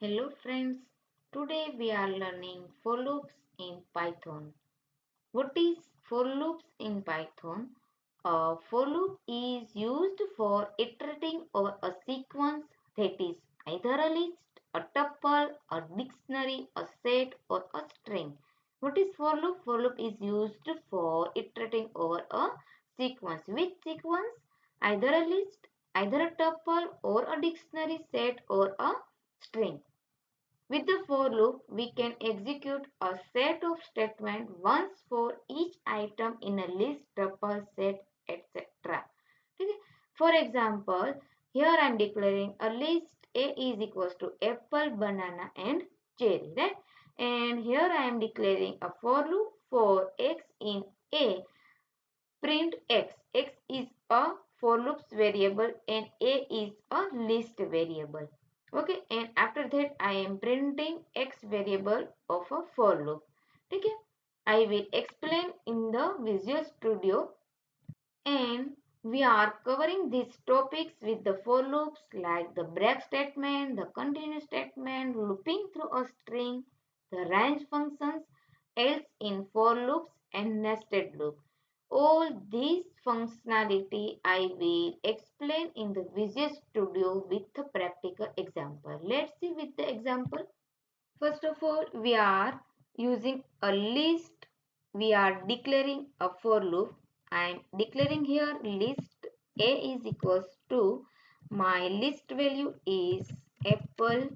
Hello friends, today we are learning for loops in Python. What is for loops in Python? A for loop is used for iterating over a sequence that is either a list, a tuple, a dictionary, a set or a string. What is for loop? For loop is used for iterating over a sequence. Which sequence? Either a list, either a tuple or a dictionary set or a string. With the for loop, we can execute a set of statements once for each item in a list, tuple, set, etc. Okay. For example, here I am declaring a list A is equals to apple, banana and cherry. Right? And here I am declaring a for loop for x in A. Print x. X is a for loops variable and A is a list variable. Okay, and after that I am printing x variable of a for loop. Okay, I will explain in the Visual Studio, and we are covering these topics with the for loops like the break statement, the continue statement, looping through a string, the range functions, else in for loops and nested loop. All these functionality I will explain in the Visual Studio with a practical example. Let's see with the example. First of all, we are using a list. We are declaring a for loop. I am declaring here list A is equals to my list value is apple,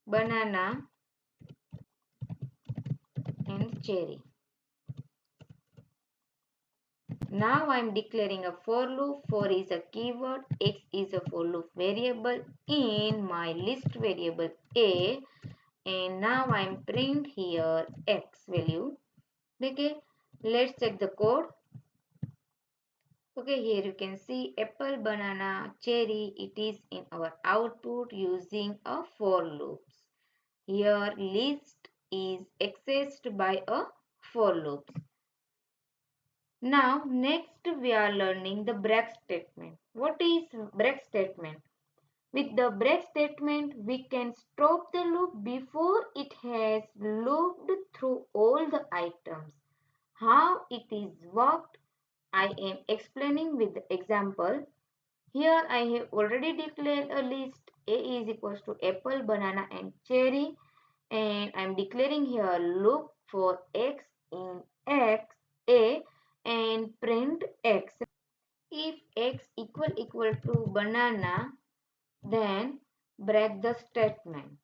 banana and cherry. Now I am declaring a for loop. For is a keyword, x is a for loop variable in my list variable A, and now I am print here x value. Okay, let's check the code. Okay, here you can see apple, banana, cherry. It is in our output using a for loops. Here list is accessed by a for loops. Now next we are learning the break statement. What is break statement? With the break statement we can stop the loop before it has looped through all the items. How it is worked, I am explaining with the example. Here I have already declared a list. A is equals to apple, banana and cherry, and I am declaring here loop for x in x A and print x. If x equal to banana, then break the statement.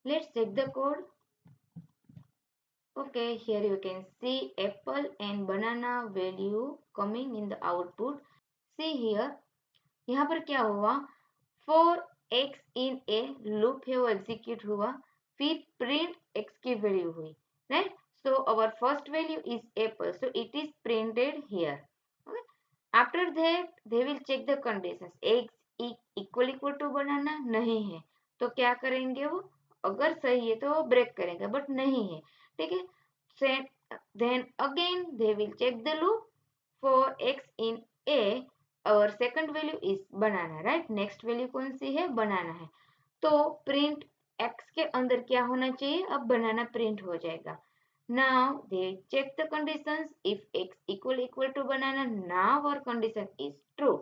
Let's check the code. Okay, here you can see apple and banana value coming in the output. See here, यहाँ पर क्या हुआ, for x in a loop है वो execute हुआ, फिर print x की value हुई, right? So our first value is apple, so it is printed here. Okay? After that they will check the conditions. x equal to banana नहीं है तो क्या करेंगे वो, अगर सही है तो वो ब्रेक करेंगे, बट नहीं है, ठीक है. Then again they will check the loop for x in a. और second value is banana, right. Next value कौन सी है, बनाना है. तो प्रिंट एक्स के अंदर क्या होना चाहिए, अब बनाना प्रिंट हो जाएगा. Now they check the conditions. If X equal to banana, now और कंडीशन इज ट्रू.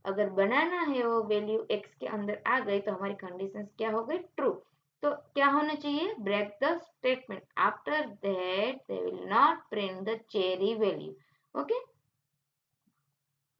अगर बनाना है वो वैल्यू एक्स के अंदर आ गई तो हमारी कंडीशन क्या हो गई, ट्रू. तो क्या होना चाहिए, break the statement. After that they will not print the cherry value. Okay.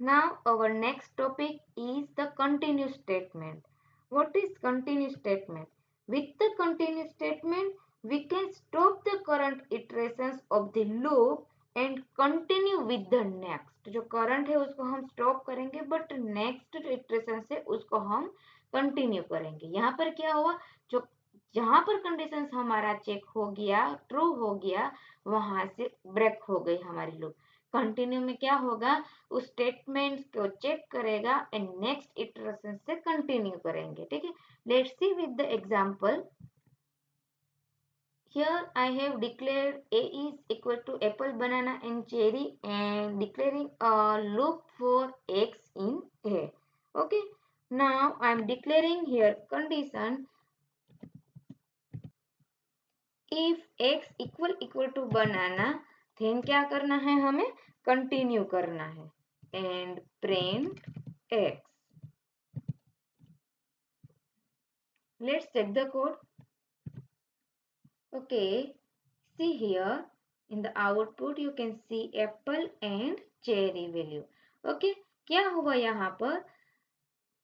Now our next topic is the continue statement. What is continue statement? With the continue statement, we can stop the current iterations of the loop and continue with the next. जो current है उसको हम stop करेंगे, but next iteration से उसको हम continue करेंगे. यहाँ पर क्या हुआ, जो जहाँ पर conditions हमारा चेक हो गया, ट्रू हो गया, वहां से ब्रेक हो गई हमारी लूप. कंटिन्यू में क्या होगा, उस स्टेटमेंट को चेक करेगा एंड नेक्स्ट इटरेशन से कंटिन्यू करेंगे. ठीक है, let's see with the example. Here I have declared A is equal to apple, banana and cherry and declaring a loop for X in A. Okay. Now I am declaring here condition if X equal to banana then क्या करना है हमें continue करना है and print X. Let's check the code. Okay, see here in the output you can see apple and cherry value. Okay, क्या हुआ यहाँ पर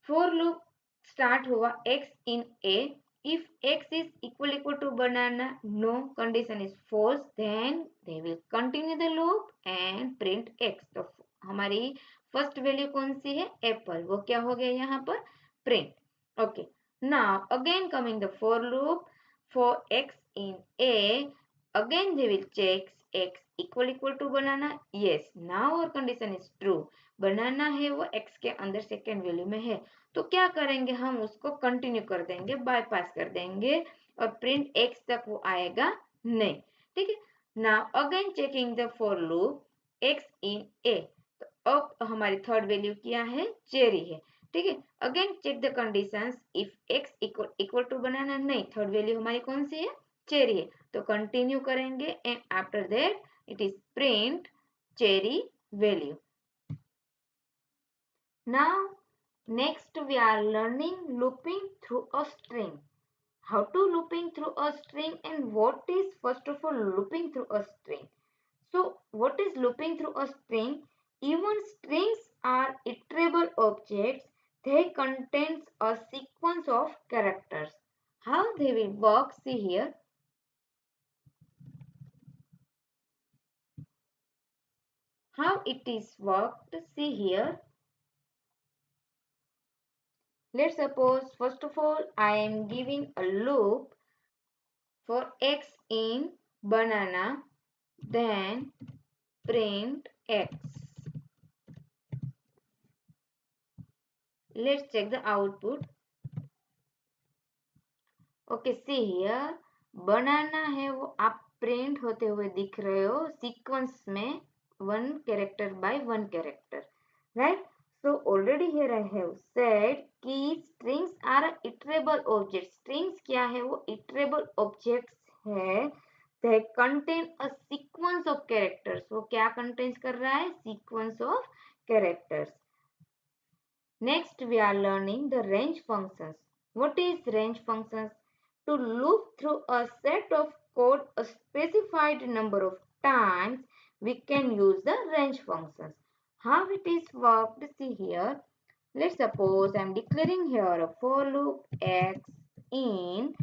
for loop start हुआ x in a. If x is equal to banana, no, condition is false, then they will continue the loop and print x. तो हमारी first value कौन सी है Apple, वो क्या हो गया यहाँ पर print. Okay, now again coming the for loop for x in a, again they will check x equal to banana. Yes, now our condition is true, बनाना है वो x के अंदर सेकेंड वैल्यू में है. तो क्या करेंगे हम उसको कंटिन्यू कर देंगे, बाईपास कर देंगे और प्रिंट x तक वो आएगा नहीं. ठीक है. Now again checking the for loop x in a. तो अब हमारी थर्ड वैल्यू क्या है चेरी है. ठीक है. Again check the conditions if x equal to banana, नहीं, थर्ड वैल्यू हमारी कौन सी है चेरी है. तो कंटिन्यू करेंगे and after that it is print cherry value. Now, next we are learning looping through a string. How to looping through a string and what is first of all looping through a string. So, what is looping through a string? Even strings are iterable objects. They contains a sequence of characters. How they will work? See here. How it is worked? See here. Let's suppose first of all I am giving a loop for x in banana, then print x. Let's check the output. Okay, see here बनाना है वो आप print होते हुए दिख रहे हो sequence में one character by one character, right. So already here I have said कि strings are iterable objects. Strings क्या है वो iterable objects है. They contain a sequence of characters. वो क्या contains कर रहा है sequence of characters. Next we are learning the range functions. What is range functions? To loop through a set of code a specified number of times, we can use the range functions. How it is worked? See here. Let's suppose I am declaring here a for loop x in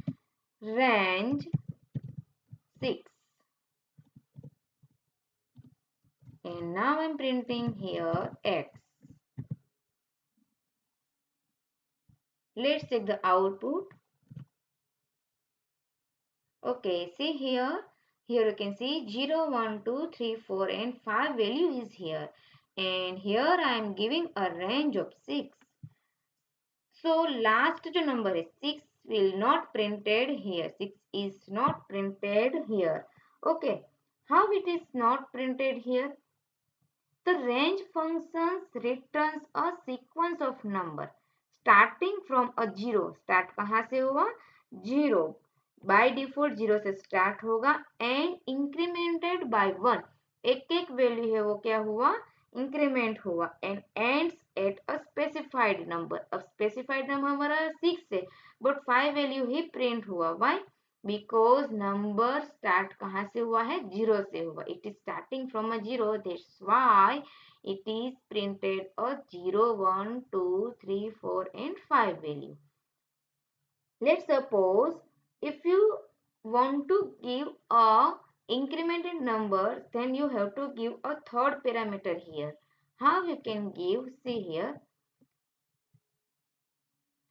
range 6. And now I am printing here x. Let's check the output. Okay, see here. Here you can see 0, 1, 2, 3, 4 and 5 value is here. And here I am giving a range of 6. So last number is 6 will not printed here. 6 is not printed here. Okay, how it is not printed here? The range functions returns a sequence of number starting from a 0. Start कहाँ से हुआ 0. By default 0 से start होगा and incremented bye 1. एक एक value है वो क्या हुआ इंक्रीमेंट हुआ and ends at a specified number. अब स्पेसिफाइड नंबर हमारा 6 है बट 5 वैल्यू ही प्रिंट हुआ. व्हाई? बिकॉज नंबर स्टार्ट कहाँ से हुआ है 0 से हुआ. It is starting from a 0. That's why it is printed a 0, 1, 2, 3, 4 and 5 value. Let's suppose if you want to give a incremented number, then you have to give a third parameter here. How you can give? See here.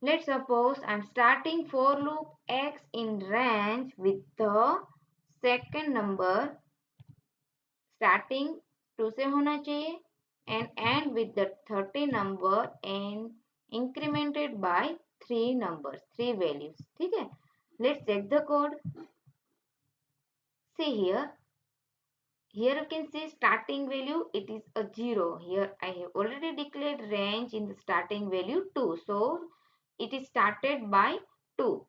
Let's suppose I'm starting for loop x in range with the second number starting 2 से होना चाहिए and end with the 30 number and incremented by 3 numbers, 3 values. ठीक है. Let's check the code. see here you can see starting value, it is a 0. Here I have already declared range in the starting value 2. So it is started by 2.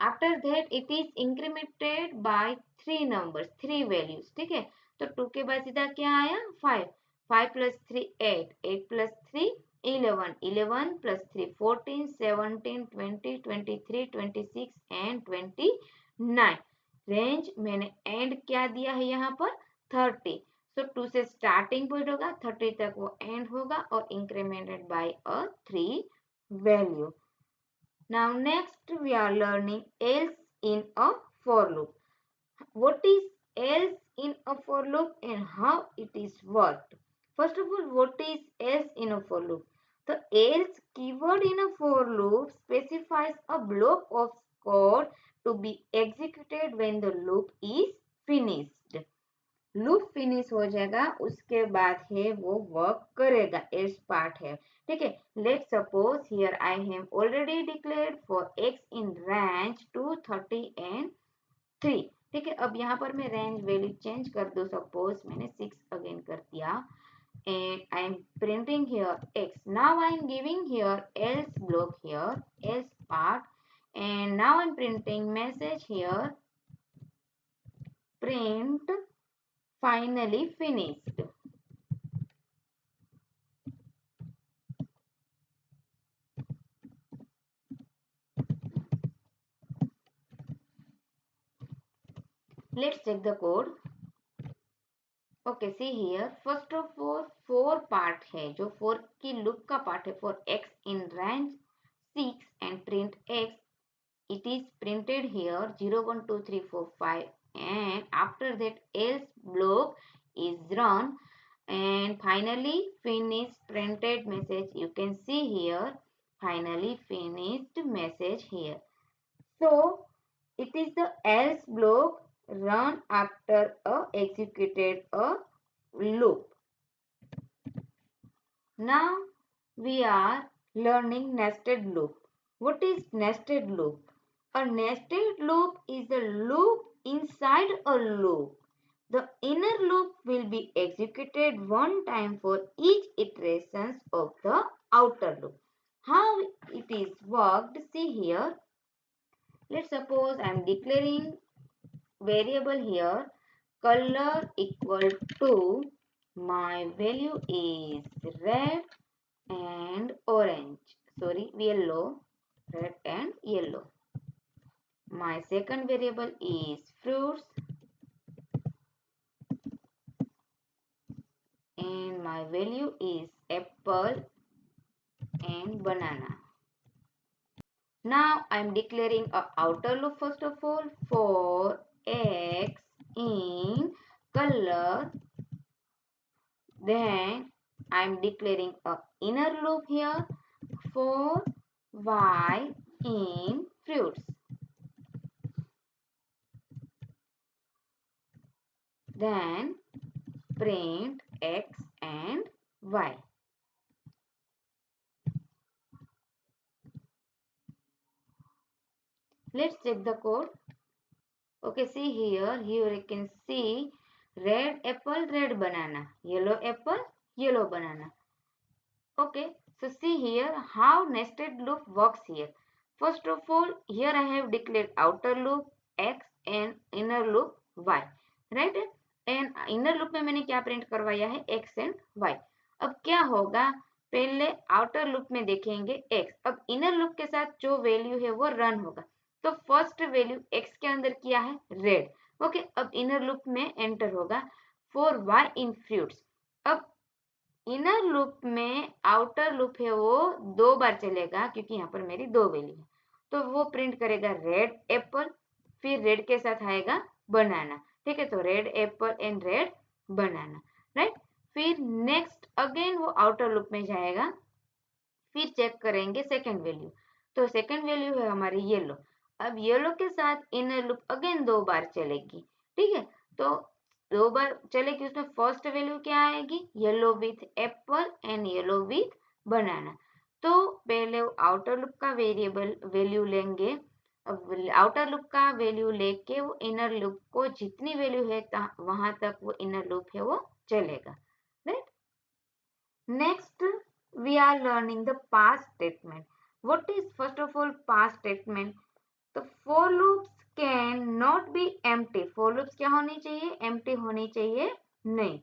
After that it is incremented by 3 numbers, 3 values. ठीक है, तो 2 के बाद सीधा क्या आया 5. 5 plus 3 8. 8 plus 3 11. 11 plus 3 14. 17 20 23 26 and 29. Range मैंने and क्या दिया है यहाँ पर 30. सो 2 से स्टार्टिंग पॉइंट होगा, 30 तक वो एंड होगा और incremented by a 3 value. Now next we are learning else in a for loop. What is else in a for loop and how it is worked? First of all, what is else in a for loop? The else keyword in a for loop specifies a block of code to be executed when the loop is finished. Loop finish हो जाएगा उसके बाद है वो work करेगा, else part है. ठीक है, let suppose here I have already declared for x in range 2 30 and 3. ठीक है, अब यहाँ पर मैं रेंज वैल्यू चेंज कर दूं, सपोज मैंने 6 अगेन कर दिया and I am printing here x. Now I am giving here else block here, else part, and now I am printing message here, print finally finished. Let's check the code. Okay, see here. First of all, 4 part है जो 4 की loop का part है. For x in range 6 and print x, it is printed here 0 1 2 3 4 5, and after that else block is run and finally finished printed message. You can see here finally finished message here. So it is the else block run after executed a loop. Now we are learning nested loop. What is nested loop? A nested loop is a loop inside a loop. The inner loop will be executed one time for each iterations of the outer loop. How it is worked? See here. Let's suppose I am declaring variable here color equal to my value is red and orange, yellow, red and yellow. My second variable is fruits and my value is apple and banana. Now I am declaring a outer loop first of all for x in color. Then I am declaring a inner loop here for y in fruits. Then print x and y. Let's check the code. Okay, see here you can see red apple, red banana, yellow apple, yellow banana. Okay, so see here how nested loop works here. First of all, here I have declared outer loop x and inner loop y, right? And inner loop में मैंने क्या print करवाया है x and y. अब क्या होगा, पहले outer loop में देखेंगे x. अब इनर लूप के साथ जो वैल्यू है वो रन होगा. तो फर्स्ट वैल्यू x के अंदर किया है रेड. ओके, अब इनर लूप में एंटर होगा फॉर y इन फ्रूट्स. अब इनर लूप में आउटर लूप है वो 2 बार चलेगा क्योंकि यहाँ पर मेरी 2 वैल्यू है. तो वो प्रिंट करेगा रेड एप्पल, फिर रेड के साथ आएगा बनाना. ठीक है, तो red Apple and red banana, right. फिर नेक्स्ट अगेन वो आउटर लूप में जाएगा, फिर चेक करेंगे सेकेंड वैल्यू. तो सेकेंड वैल्यू है हमारी येलो. अब येलो के साथ इनर लूप अगेन 2 बार चलेगी. ठीक है, तो 2 बार चलेगी, उसमें फर्स्ट वैल्यू क्या आएगी, yellow with apple and yellow with banana. तो पहले आउटर लूप का वेरिएबल वैल्यू लेंगे आउटर लूप का वैल्यू लेके वो इनर लूप को जितनी वैल्यू है वहां तक वो इनर लूप है वो चलेगा, right. Next we are learning the past statement. What is first of all past statement? तो for loops can not be empty. For loops क्या होनी चाहिए? Empty होनी चाहिए नहीं.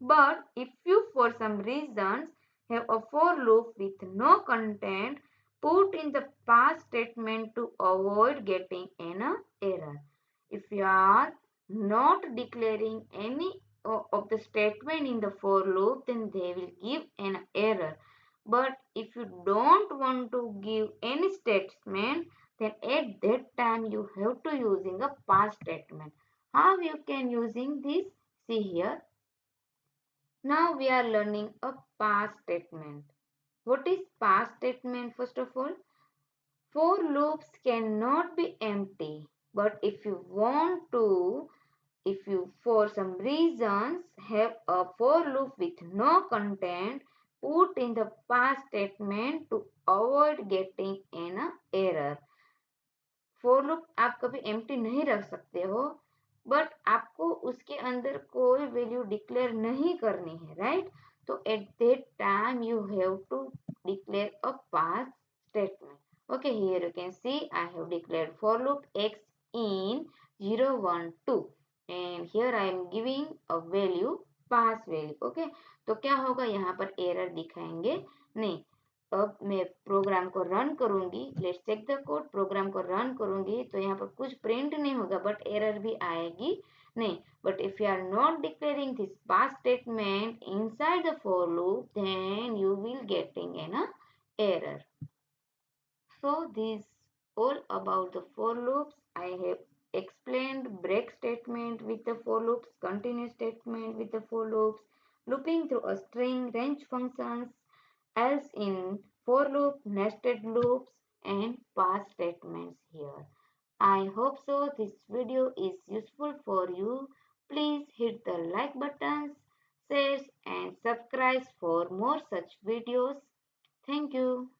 But if you for some reasons have a for loop with no content, put in the past statement to avoid getting an error. If you are not declaring any of the statement in the for loop, then they will give an error. But if you don't want to give any statement, then at that time you have to using a past statement. How you can using this? See here. Now we are learning a past statement. What is past statement first of all? For loops cannot be empty. But if you for some reasons have a for loop with no content, put in the past statement to avoid getting an error. For loop आप कभी empty नहीं रख सकते हो, but आपको उसके अंदर कोई वैल्यू डिक्लेयर नहीं करनी है, राइट। तो at that time you have to declare a past statement. Okay, here you can see I have declared for loop x in 0 1 2 and here I am giving a value pass value. Okay, तो क्या होगा, यहाँ पर error दिखाएंगे नहीं। अब मैं programme को रन करूंगी, let's check the code. Program को रन करूंगी तो यहाँ पर कुछ प्रिंट नहीं होगा, बट एरर भी आएगी नहीं। But if you are not declaring this pass statement inside the for loop, then you will getting an error. So this all about the for loops. I have explained break statement with the for loops, continue statement with the for loops, looping through a string, range functions, else in for loop, nested loops, and past statements here. I hope so this video is useful for you. Please hit the like buttons, shares and subscribe for more such videos. Thank you.